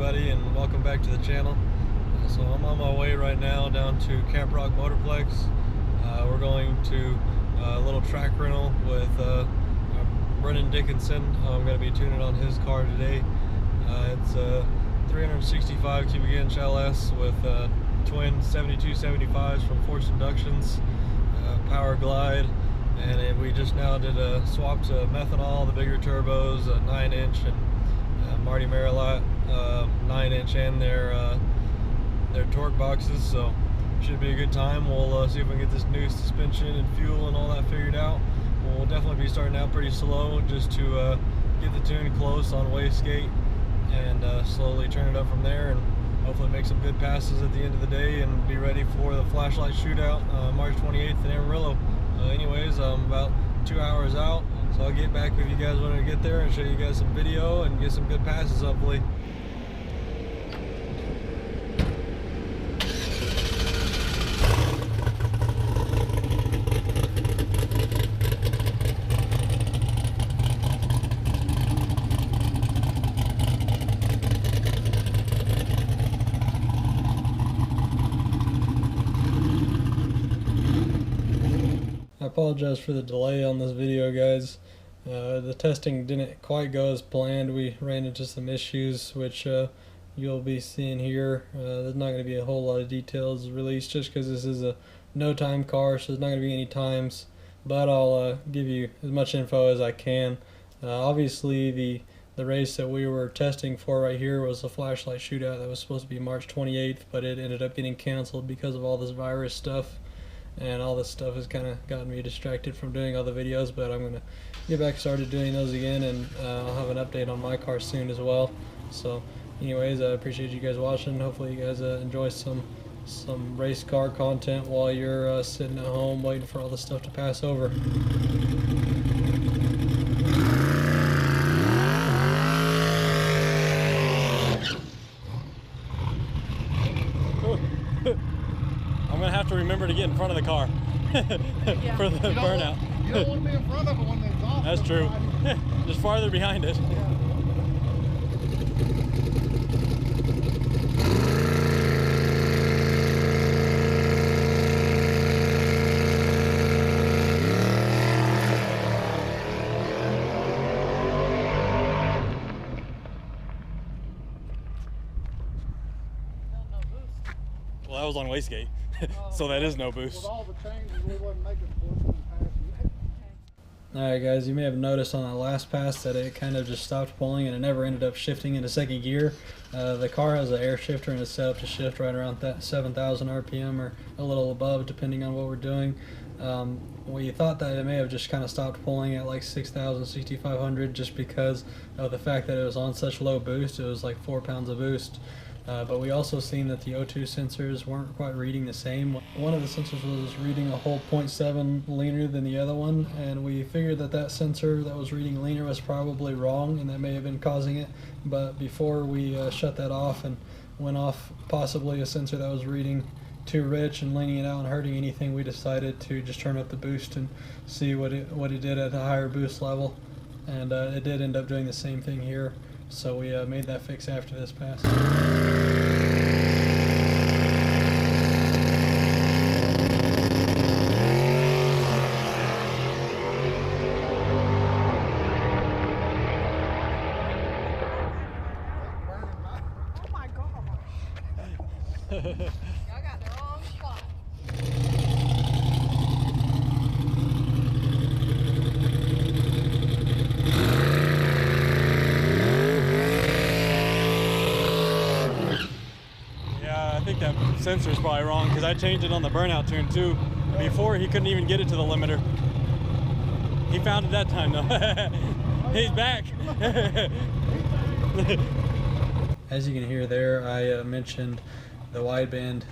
everybody, and welcome back to the channel. So I'm on my way right now down to Camp Rock Motorplex. We're going to a little track rental with Brennan Dickinson. I'm going to be tuning on his car today. It's a 365 cubic inch LS with twin 7275s from Force Inductions, Power Glide, and we just now did a swap to methanol, the bigger turbos, a 9-inch, and Marty Marilot 9-inch, and their torque boxes. So should be a good time. We'll see if we can get this new suspension and fuel and all that figured out. We'll definitely be starting out pretty slow just to get the tune close on wastegate, and slowly turn it up from there, and hopefully make some good passes at the end of the day and be ready for the flashlight shootout March 28th in Amarillo. Anyways, I'm about 2 hours out, so I'll get back with you guys when I get there and show you guys some video and get some good passes hopefully. I apologize for the delay on this video, guys. The testing didn't quite go as planned. We ran into some issues which you'll be seeing here. There's not going to be a whole lot of details released just because this is a no time car, so there's not going to be any times, but I'll give you as much info as I can. Obviously the race that we were testing for right here was a flashlight shootout that was supposed to be March 28th, but it ended up getting canceled because of all this virus stuff. And all this stuff has kind of gotten me distracted from doing other videos, but I'm going to get back started doing those again, and I'll have an update on my car soon as well. So anyways, I appreciate you guys watching. Hopefully you guys enjoy some race car content while you're sitting at home waiting for all this stuff to pass over. I'm going to have to remember to get in front of the car for the burnout. You don't want to be in front of it when it's off. That's true. Just farther behind it. Well, that was on wastegate. So that is no boost. With all the changes, we wasn't making force passing. Alright guys, you may have noticed on that last pass that it kind of just stopped pulling and it never ended up shifting into second gear. The car has an air shifter and it's set up to shift right around that 7,000 RPM or a little above depending on what we're doing. We thought that it may have just kind of stopped pulling at like 6,000, 6,500 just because of the fact that it was on such low boost. It was like 4 pounds of boost. But we also seen that the O2 sensors weren't quite reading the same. One of the sensors was reading a whole 0.7 leaner than the other one, and we figured that that sensor that was reading leaner was probably wrong, and that may have been causing it. But before we shut that off and went off possibly a sensor that was reading too rich and leaning it out and hurting anything, we decided to just turn up the boost and see what it did at the higher boost level. And it did end up doing the same thing here. So we made that fix after this pass. Oh my gosh. Y'all got the wrong spot. I think that sensor's probably wrong because I changed it on the burnout tune too. Before he couldn't even get it to the limiter. He found it that time though. He's back. As you can hear there, I mentioned the wideband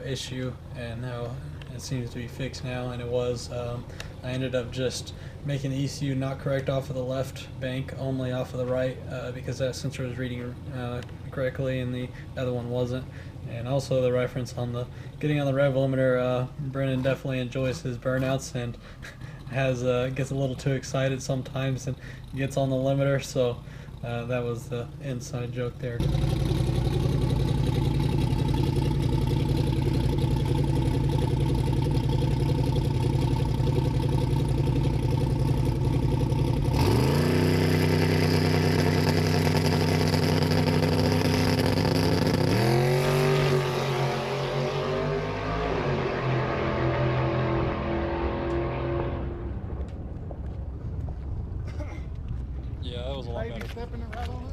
issue and how it seems to be fixed now, and it was. I ended up just making the ECU not correct off of the left bank, only off of the right, because that sensor was reading correctly and the other one wasn't. And also the reference on the getting on the rev limiter, Brennan definitely enjoys his burnouts and gets a little too excited sometimes and gets on the limiter, so that was the inside joke there. stepping it right on up.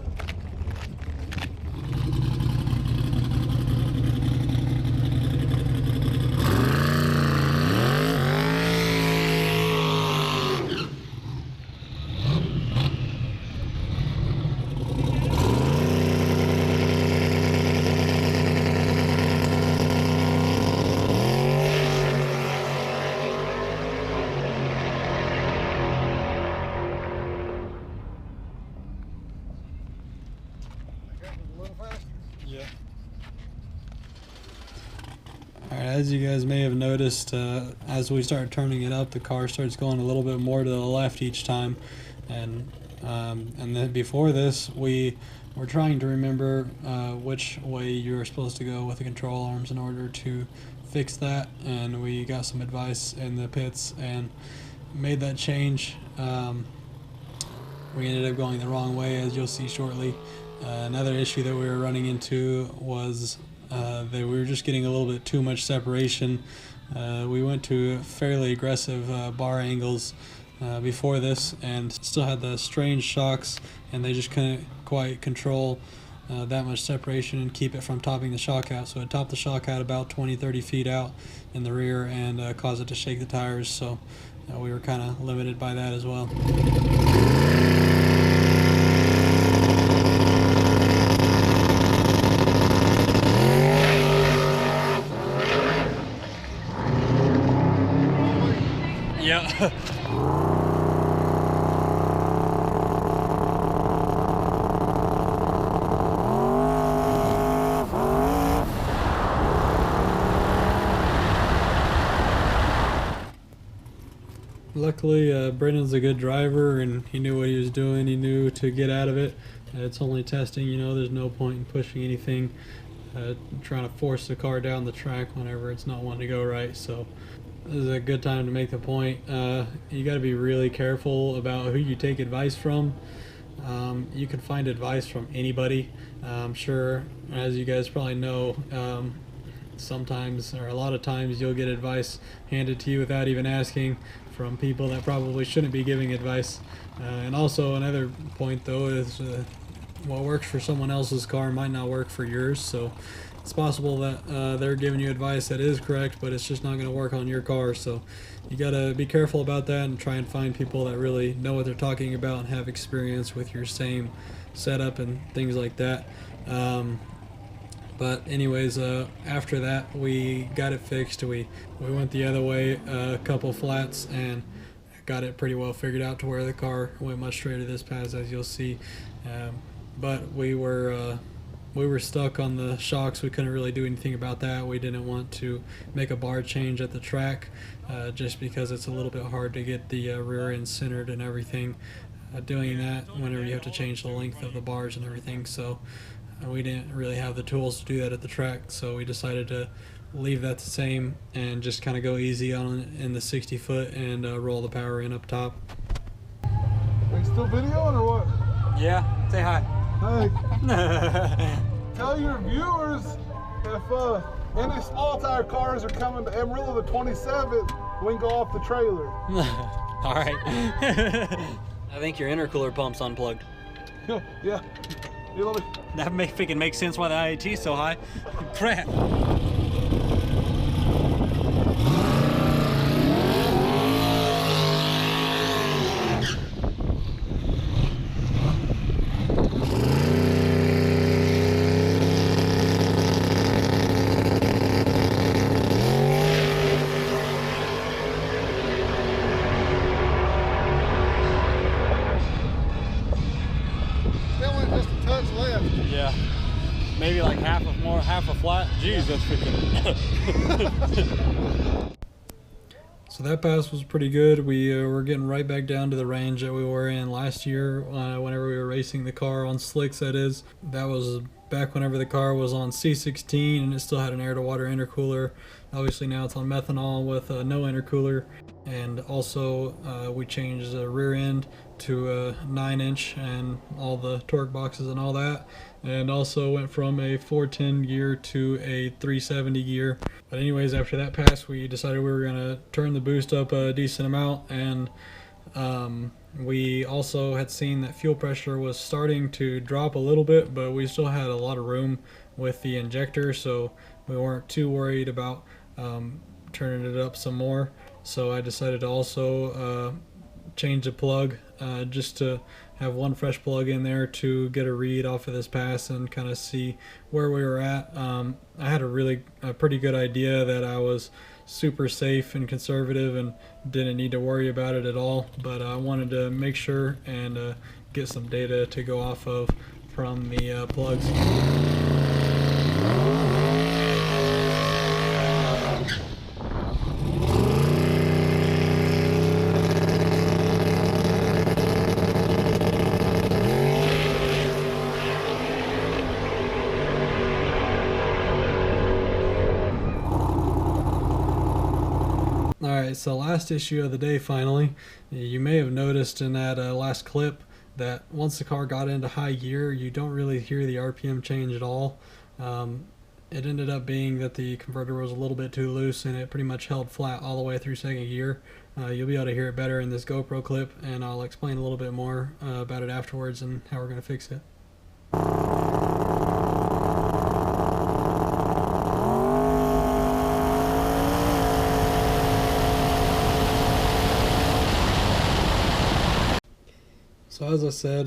Yeah. Alright, as you guys may have noticed, as we start turning it up, the car starts going a little bit more to the left each time. And then before this, we were trying to remember which way you were supposed to go with the control arms in order to fix that. And we got some advice in the pits and made that change. We ended up going the wrong way, as you'll see shortly. Another issue that we were running into was that we were just getting a little bit too much separation. We went to fairly aggressive bar angles before this and still had the strange shocks, and they just couldn't quite control that much separation and keep it from topping the shock out. So it topped the shock out about 20-30 feet out in the rear and caused it to shake the tires. So we were kind of limited by that as well. Yeah. Luckily, Brendan's a good driver and he knew what he was doing. He knew to get out of it. It's only testing, you know, there's no point in pushing anything, trying to force the car down the track whenever it's not wanting to go right. So this is a good time to make the point. You got to be really careful about who you take advice from. You can find advice from anybody. I'm sure, as you guys probably know, sometimes or a lot of times you'll get advice handed to you without even asking from people that probably shouldn't be giving advice. And also another point though is what works for someone else's car might not work for yours. So it's possible that they're giving you advice that is correct, but it's just not going to work on your car. So you got to be careful about that and try and find people that really know what they're talking about and have experience with your same setup and things like that. But anyways, after that we got it fixed. We went the other way a couple flats and got it pretty well figured out to where the car went much straighter this pass, as you'll see. But we were stuck on the shocks. We couldn't really do anything about that. We didn't want to make a bar change at the track just because it's a little bit hard to get the rear end centered and everything. Doing that whenever you have to change the length of the bars and everything. So we didn't really have the tools to do that at the track. So we decided to leave that the same and just kind of go easy on it in the 60 foot and roll the power in up top. Are you still videoing or what? Yeah, say hi. Hey. Tell your viewers if any small tire cars are coming to Amarillo the 27th, we can go off the trailer. All right. I think your intercooler pump's unplugged. Yeah. You know, That freaking makes sense why the IAT's so high. Crap. Yeah, maybe like half a flat. Jeez, that's freaking. So that pass was pretty good. We were getting right back down to the range that we were in last year whenever we were racing the car on slicks, that is. That was back whenever the car was on C16 and it still had an air-to-water intercooler. Obviously now it's on methanol with no intercooler. And also we changed the rear end to a 9-inch and all the torque boxes and all that. And also went from a 410 gear to a 370 gear. But anyways, after that pass we decided we were going to turn the boost up a decent amount and We also had seen that fuel pressure was starting to drop a little bit, but we still had a lot of room with the injector, so we weren't too worried about turning it up some more. So I decided to also change the plug, just to have one fresh plug in there to get a read off of this pass and kind of see where we were at. I had a pretty good idea that I was super safe and conservative and didn't need to worry about it at all, but I wanted to make sure and get some data to go off of from the plugs. Alright, so last issue of the day finally. You may have noticed in that last clip that once the car got into high gear, you don't really hear the RPM change at all. It ended up being that the converter was a little bit too loose and it pretty much held flat all the way through second gear. You'll be able to hear it better in this GoPro clip, and I'll explain a little bit more about it afterwards and how we're going to fix it. So as I said,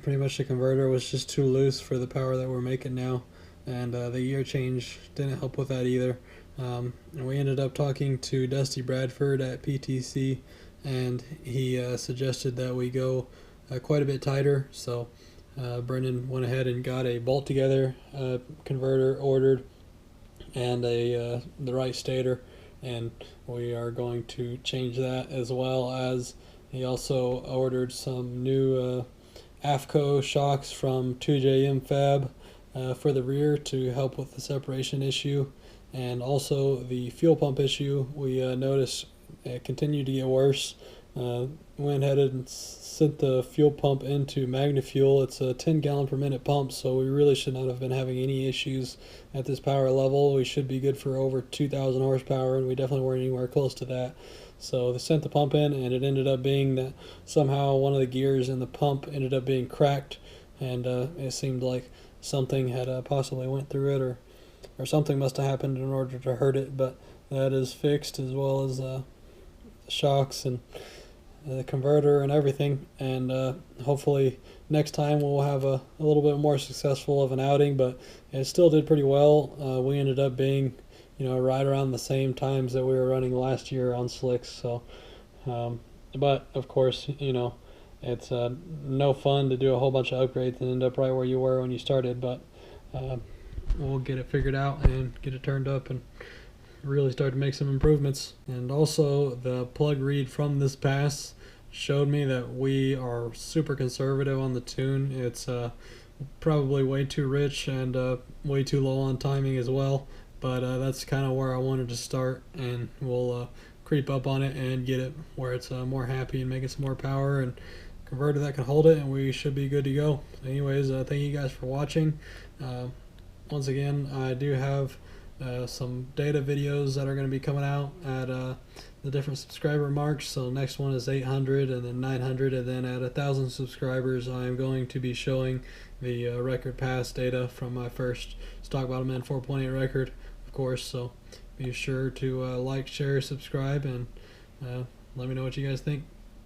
pretty much the converter was just too loose for the power that we're making now, and the gear change didn't help with that either. And we ended up talking to Dusty Bradford at PTC, and he suggested that we go quite a bit tighter. So Brendan went ahead and got a bolt together converter ordered and the right stator, and we are going to change that, as well as he also ordered some new AFCO shocks from 2JM Fab for the rear to help with the separation issue, and also the fuel pump issue we noticed it continued to get worse. Went ahead and sent the fuel pump into MagnaFuel. It's a 10 gallon per minute pump, so we really should not have been having any issues at this power level. We should be good for over 2,000 horsepower, and we definitely weren't anywhere close to that. So they sent the pump in, and it ended up being that somehow one of the gears in the pump ended up being cracked, and it seemed like something had possibly went through it, or something must have happened in order to hurt it. But that is fixed, as well as the shocks and the converter and everything, and hopefully next time we'll have a little bit more successful of an outing. But it still did pretty well. We ended up being, right around the same times that we were running last year on slicks. So but of course, it's no fun to do a whole bunch of upgrades and end up right where you were when you started. But we'll get it figured out and get it turned up and really start to make some improvements. And also, the plug read from this pass showed me that we are super conservative on the tune. It's probably way too rich and way too low on timing as well, but that's kind of where I wanted to start, and we'll creep up on it and get it where it's more happy and making some more power and converter that can hold it, and we should be good to go. Anyways, thank you guys for watching. Once again, I do have some data videos that are going to be coming out at the different subscriber marks. So next one is 800, and then 900, and then at 1,000 subscribers I'm going to be showing the record pass data from my first stock bottom end 4.8 record, of course. So be sure to like, share, subscribe, and let me know what you guys think.